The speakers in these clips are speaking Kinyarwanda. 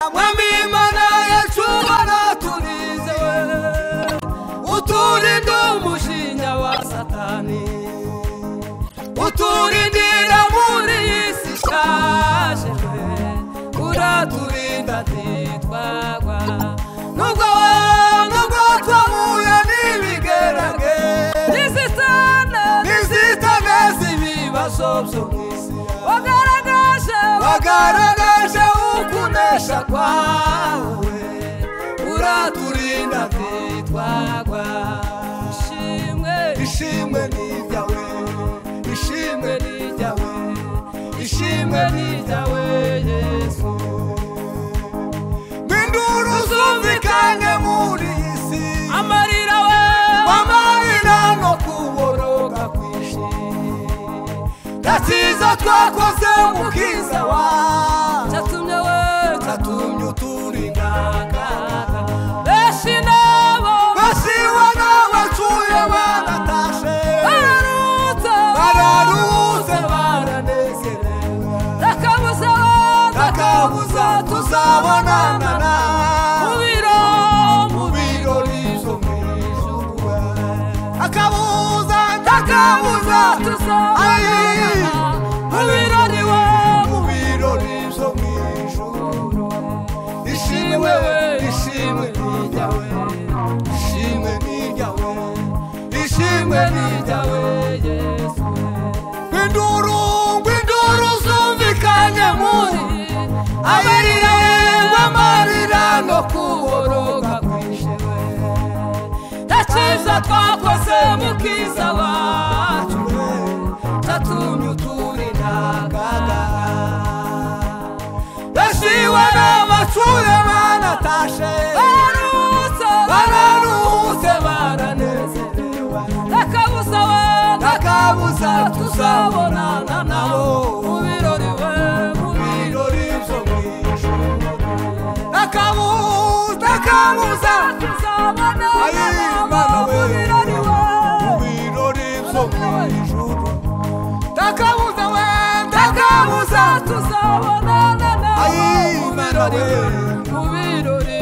Mwami Mana yacu baraturizewe uturinde umushinya wa Satani uturindira muri isi ishaje uraturinda ntitwagwa nubwo twahuye n'ibigerage n'izitane z'ibibazo byo mw'isi wagaragaje ukunesha kwawe uraturinda ntitwagwa ishimwe ni ryawe ishimwe ni ryawe Yesu Binduru zumvikanye muri isi amarira no kuboroga kwishi Gatiza twakoze mukiza wa Chatumye uturindaga Beshiwa n'abatuye banatashe Bararuze baranezerewe Takabuza tuzabonana mu birori byo mw'ijuru Takabuza tuzabonana mu birori byo mw'ijuru Ishimwe ni ryawe Yesu Binduru zumvikanye muri amarira no kuboroga kwishewe Ndaciza twakoze mukiza wacu Chatumye uturindaga Beshiwa n'abatuye banatashe Bararuze baranezerewe Takabuza tuzabonana nabo mu birori byo mw'ijuru Takabuza tuzabonana nabo mu birori byo mw'ijuru Takabuza tuzabonana nabo mu birori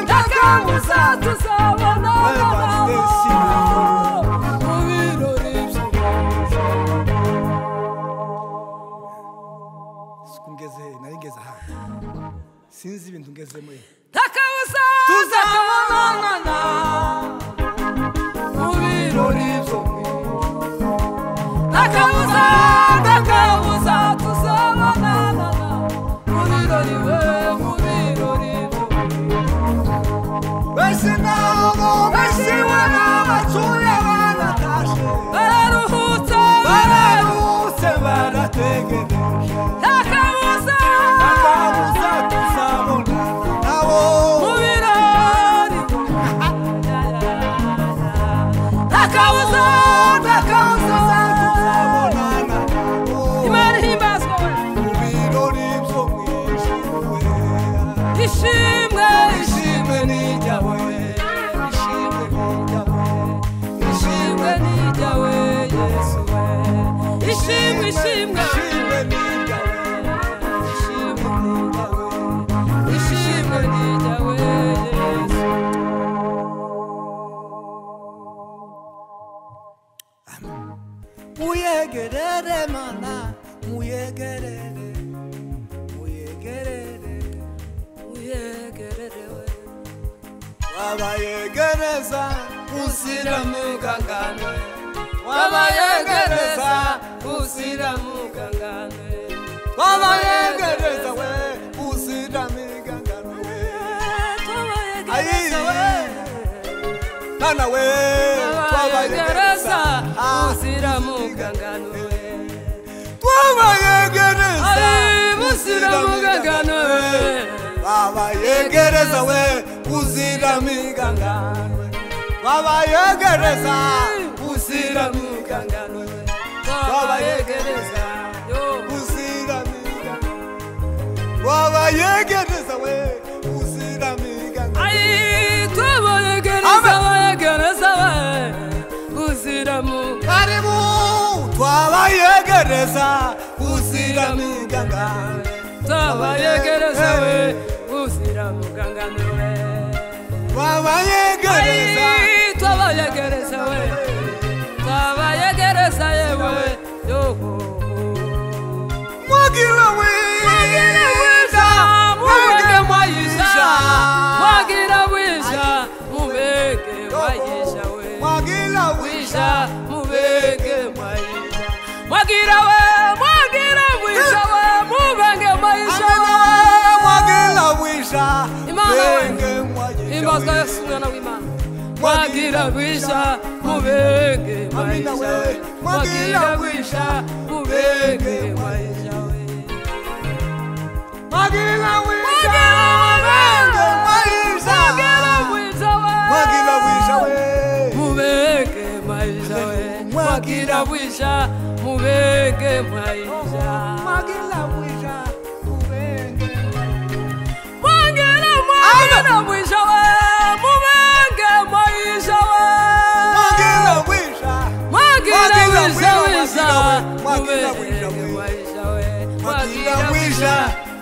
Takabuza tuzabonana nabo mu birori Naringeze aha sinzi ibintu ngezemo Takabuza tuzabonana mu birori byo Takabuza tuzabonana mu birori Beshiwa n'abatuye banatashe Bararuhutse barategereje Takabuza tuzabonana nabo mu birori Takabuza tuzabonana Imana ihimbazwe mu birori byo mw'ijuru Ishimwe ni ryawe Yesu Ishimwe ni ryawe Yesu Muyegerere Mana muyegerere Wabayegereza uzira mugangane Wabayegereza uzira mugangane Wabayegereza we uzira migangane Mana we Wabayegereza uzira mugangane Wabayegereza uzira mugangane Wabayegereza we uzira migangane Wabayegereza uzira mugangane Wabayegereza uzira migangane Wabayegereza we uzira migangane Twabayegereza we uzira mugangane Karibu twabayegereza uzira uzira migangano twabayegereza we uzira mugangano we twabayegereza twabayegereza we twabayegereza yewe yoho mwagira we mubege mwayisha mwagira wisha mubege mwayisha we mwagira wisha mubege mwayisha mwagira we mwagira wisha we mubege mwayisha mwagira wisha imana imbazwa Yesu mwana w'Imana mwagira wisha mubege mwayisha we mwagira wisha mubege mwayisha we mwagira wisha mwagira wisha we mubege mwayisha we mwagira wisha mubege mwayisha mwagira wisha mubege mwagira wisha we mubege mwayisha we mwagira wisha mwagira wisha mwagira mubege wisha mwayisha we mwagira wisha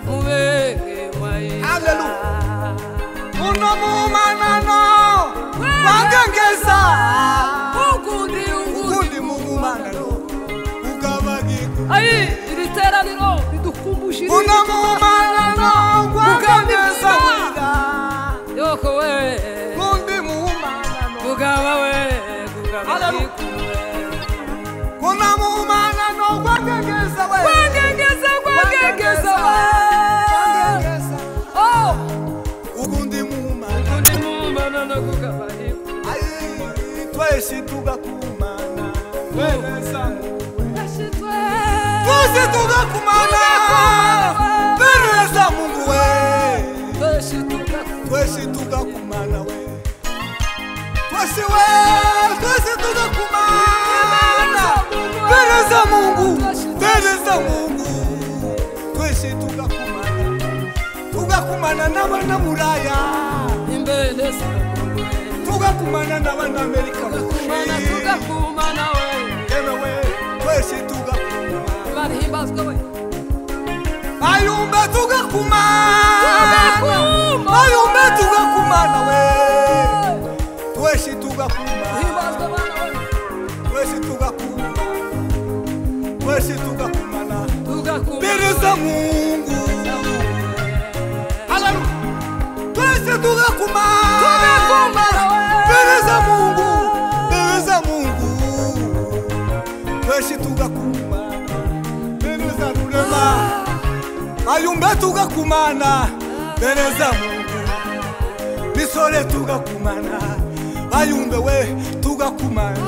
mubege mwayisha Hallelujah. Uno mumanano wangengeza ukundi mumanano ugabagiku ayi iri teraniro ridukumbusha uno mumanano wangengeza yoko we kundi mumanano kugaba we kugaba uno mumanano wangengeza we wangengeza we oh ukundi mumanano kugaba ayi twese tugakumana twese tugakumana bereza Mungu we twese tugakumana we twese tugakumana bereza Mungu twese tugakumana n'abana muraya imbeleza tugakumana n'abana Amerika tugakumana we ewe twese tugakumana barihimbazwa we ayumbe tugakumana we twese tugakumana himbazwa bana we twese tugakumana bereza Mungu haleluya twese tugakumana bereza Mungu twese tugakumana bereza Rurema ayumbe tugakumana bereza Mungu misole tugakumana ayumbe we tugakumana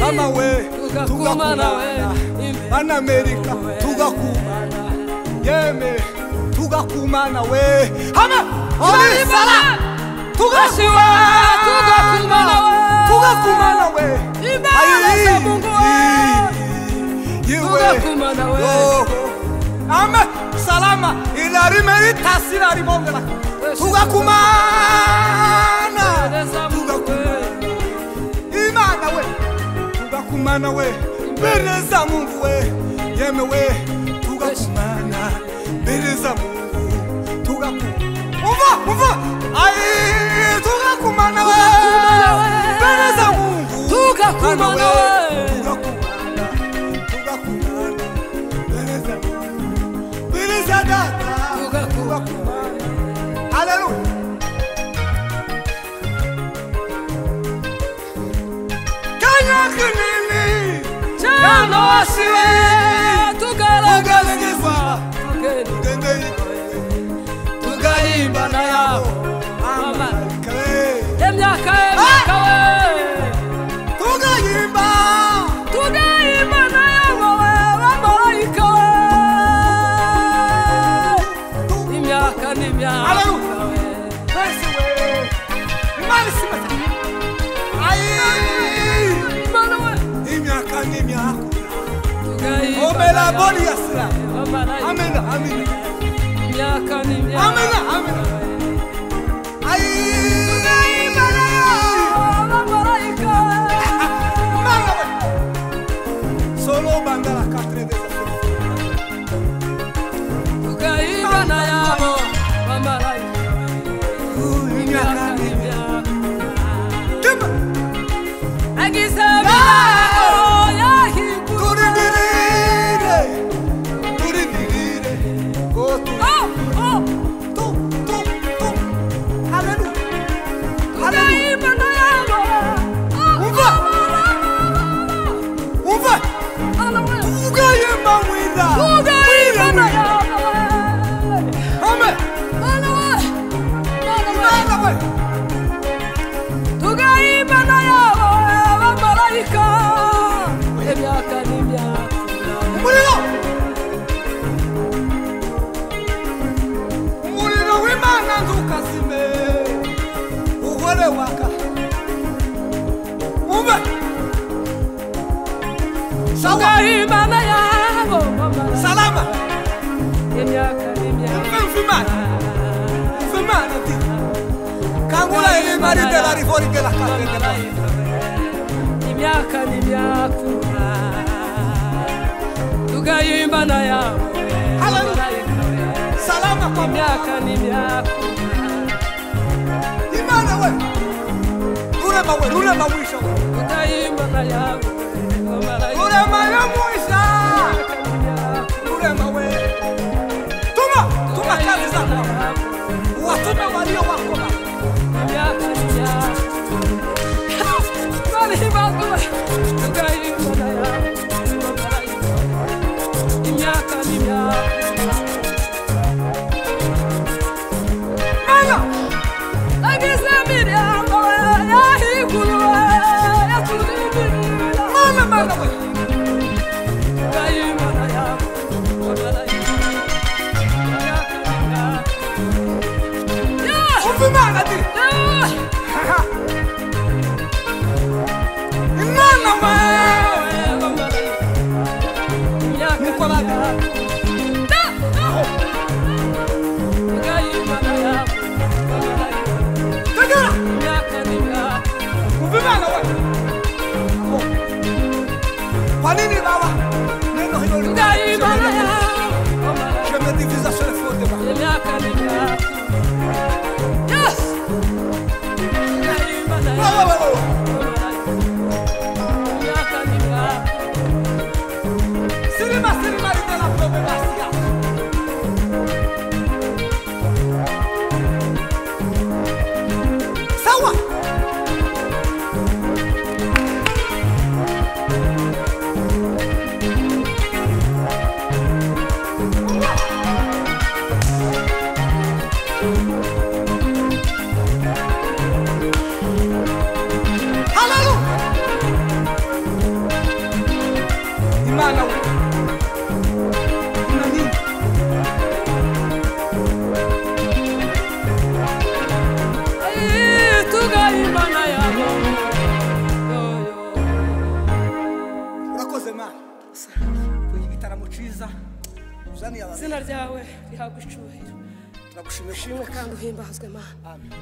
mama we tugakumana ana Amerika tugakumana yeme tugakumana we hama oli sala tugakumana we imbeleza Mungu tugakumana we ame salama inarimeri tasira ribongela tugakumana imana we tugakumana we bereza Mungu we yeme we tugakumana bereza Mungu tugakumana ai tugakumana we bereza Mungu tugakumana we bereza dada tugakumana haleluya kanya kinini chano asiwe tugaragazwa tugaimba na yabo mama emyaka we tugayimba na yabo we bamarayika we imyaka n'imyaka we twese we imana isimata imana we imyaka n'imyaka tugaimba omela boni yasira amena imyaka n'imyaka amena tugaimba na yabo bamarayika solo bandala 4 des ube waka ube sawa Imana yabo salama imyaka Fumana ti Kangula ile mari de la rifori de la catedra imyaka n'imyaka tugayimana yabo salama kwa imyaka n'imyaka Imana we Ule mawisha tugayimana yabo Ule mawisha Ule mawe Tuma kazi zako Watume walio wako imyaka n'imyaka bali bago tugayimana yabo imyaka n'imyaka Mana Mana we Fumana ti Imana we Nicola Tegara Fumana we Panini baba Neno hilo Je me divise sur les fautes de ma Yes! Sirima de la provenancia Sawa Imana we Nani tugayimana yabo Urakoze Mana Igitaramo ciza Uzani yawe izina ryawe rihabwa icyubahiro Turagushimira ushimwe kandi uhimbazwe Mana Amen